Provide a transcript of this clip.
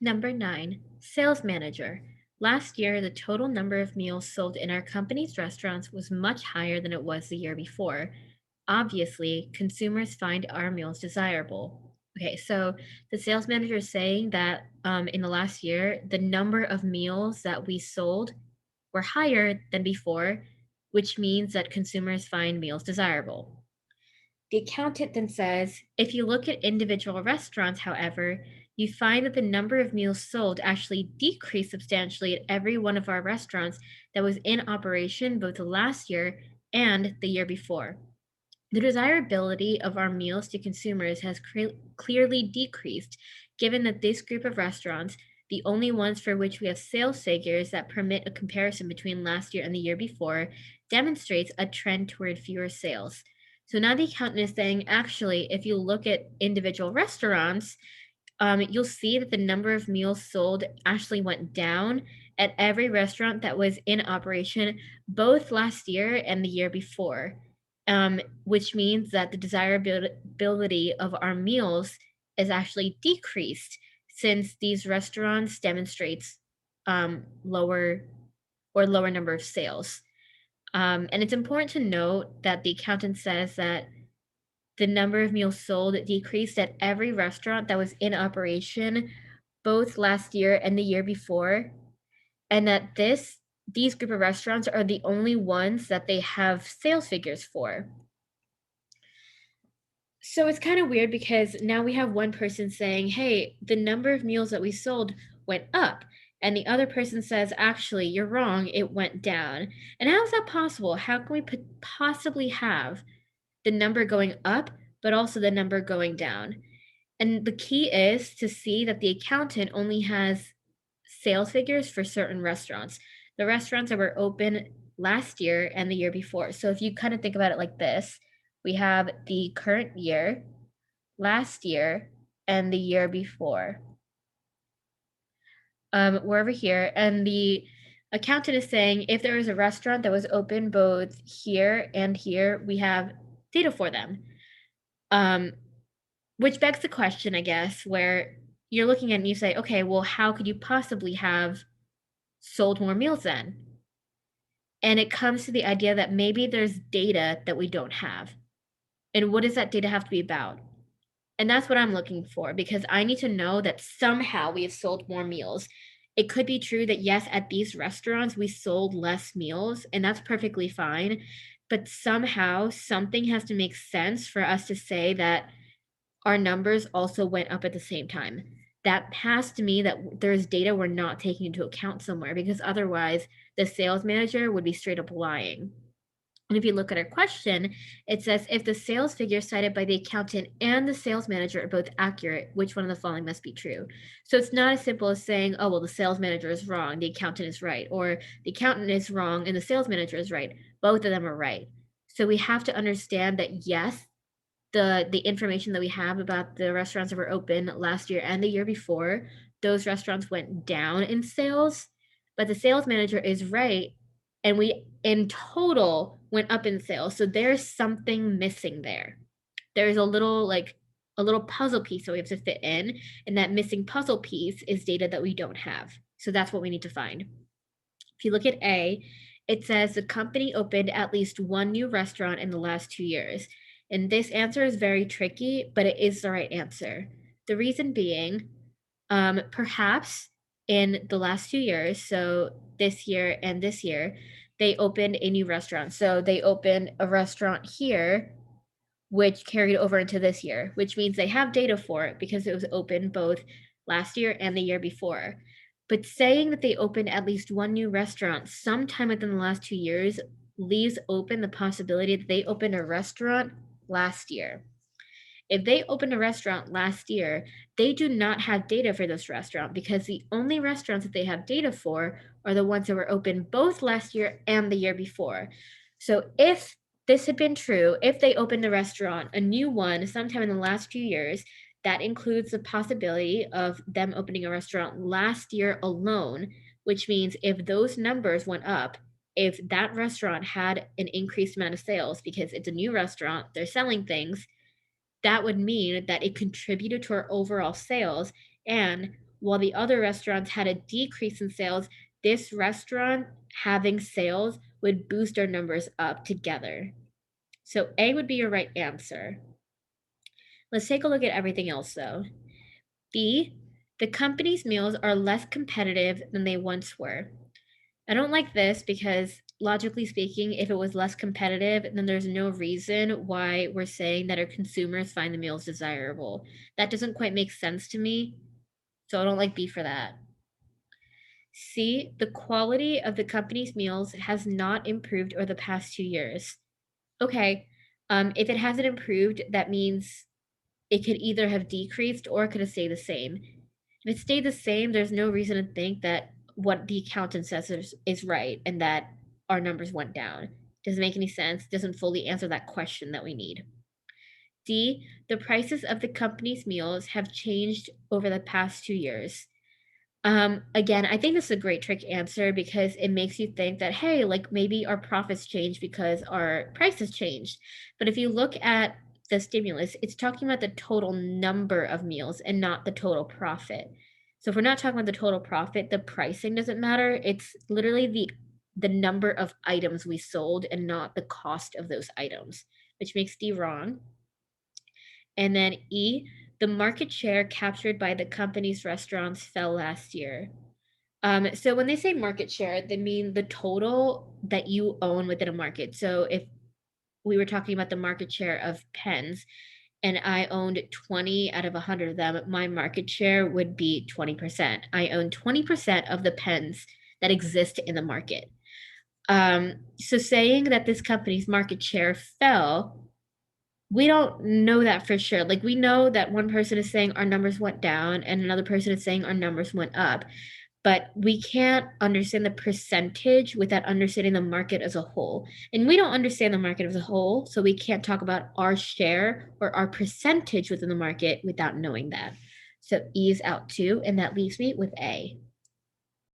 Number 9, sales manager. Last year, the total number of meals sold in our company's restaurants was much higher than it was the year before. Obviously, consumers find our meals desirable. Okay, so the sales manager is saying that in the last year, the number of meals that we sold were higher than before, which means that consumers find meals desirable. The accountant then says if you look at individual restaurants, however, you find that the number of meals sold actually decreased substantially at every one of our restaurants that was in operation both last year and the year before. The desirability of our meals to consumers has clearly decreased, given that this group of restaurants, the only ones for which we have sales figures that permit a comparison between last year and the year before, demonstrates a trend toward fewer sales. So now the accountant is saying, actually, if you look at individual restaurants, you'll see that the number of meals sold actually went down at every restaurant that was in operation both last year and the year before, which means that the desirability of our meals is actually decreased since these restaurants demonstrates lower number of sales. And it's important to note that the accountant says that the number of meals sold decreased at every restaurant that was in operation both last year and the year before, and that these group of restaurants are the only ones that they have sales figures for. So it's kind of weird because now we have one person saying, "Hey, the number of meals that we sold went up." And the other person says, "Actually, you're wrong, it went down." And how is that possible? How can we possibly have the number going up, but also the number going down? And the key is to see that the accountant only has sales figures for certain restaurants. The restaurants that were open last year and the year before. So if you kind of think about it like this, we have the current year, last year, and the year before. We're over here, and the accountant is saying if there was a restaurant that was open both here and here, we have data for them. Um, which begs the question, I guess, where you're looking at and you say, okay, well, how could you possibly have sold more meals then? And it comes to the idea that maybe there's data that we don't have. And what does that data have to be about? And that's what I'm looking for because I need to know that somehow we have sold more meals. It could be true that, yes, at these restaurants, we sold less meals, and that's perfectly fine. But somehow something has to make sense for us to say that our numbers also went up at the same time. That has to mean that there's data we're not taking into account somewhere because otherwise the sales manager would be straight up lying. And if you look at our question, it says if the sales figures cited by the accountant and the sales manager are both accurate, which one of the following must be true? So it's not as simple as saying, oh, well, the sales manager is wrong, the accountant is right, or the accountant is wrong and the sales manager is right. Both of them are right. So we have to understand that, yes, the information that we have about the restaurants that were open last year and the year before, those restaurants went down in sales, but the sales manager is right, and we in total went up in sales. So there's something missing there. There's a little puzzle piece that we have to fit in, and that missing puzzle piece is data that we don't have. So that's what we need to find. If you look at A, it says the company opened at least one new restaurant in the last 2 years. And this answer is very tricky, but it is the right answer. The reason being, perhaps in the last 2 years, so this year and this year, they opened a new restaurant. So they opened a restaurant here, which carried over into this year, which means they have data for it because it was open both last year and the year before. But saying that they opened at least one new restaurant sometime within the last 2 years leaves open the possibility that they opened a restaurant last year. If they opened a restaurant last year, they do not have data for this restaurant because the only restaurants that they have data for are the ones that were open both last year and the year before. So if this had been true, if they opened a restaurant, a new one, sometime in the last few years, that includes the possibility of them opening a restaurant last year alone, which means if those numbers went up, if that restaurant had an increased amount of sales because it's a new restaurant, they're selling things, that would mean that it contributed to our overall sales. And while the other restaurants had a decrease in sales, this restaurant having sales would boost our numbers up together. So A would be your right answer. Let's take a look at everything else though. B, the company's meals are less competitive than they once were. I don't like this because logically speaking, if it was less competitive, then there's no reason why we're saying that our consumers find the meals desirable. That doesn't quite make sense to me. So I don't like B for that. C, the quality of the company's meals has not improved over the past 2 years. Okay, if it hasn't improved, that means it could either have decreased or it could have stayed the same. If it stayed the same, there's no reason to think that what the accountant says is right and that our numbers went down. Doesn't make any sense. Doesn't fully answer that question that we need. D, the prices of the company's meals have changed over the past 2 years. Again, I think this is a great trick answer because it makes you think that, hey, like maybe our profits changed because our prices changed. But if you look at the stimulus, it's talking about the total number of meals and not the total profit. So if we're not talking about the total profit, the pricing doesn't matter. It's literally the number of items we sold and not the cost of those items, which makes D wrong. And then E, the market share captured by the company's restaurants fell last year. So when they say market share, they mean the total that you own within a market. So if we were talking about the market share of pens and I owned 20 out of 100 of them, my market share would be 20%. I own 20% of the pens that exist in the market. So saying that this company's market share fell, we don't know that for sure. Like we know that one person is saying our numbers went down and another person is saying our numbers went up, but we can't understand the percentage without understanding the market as a whole. And we don't understand the market as a whole, so we can't talk about our share or our percentage within the market without knowing that. So E is out too, and that leaves me with A.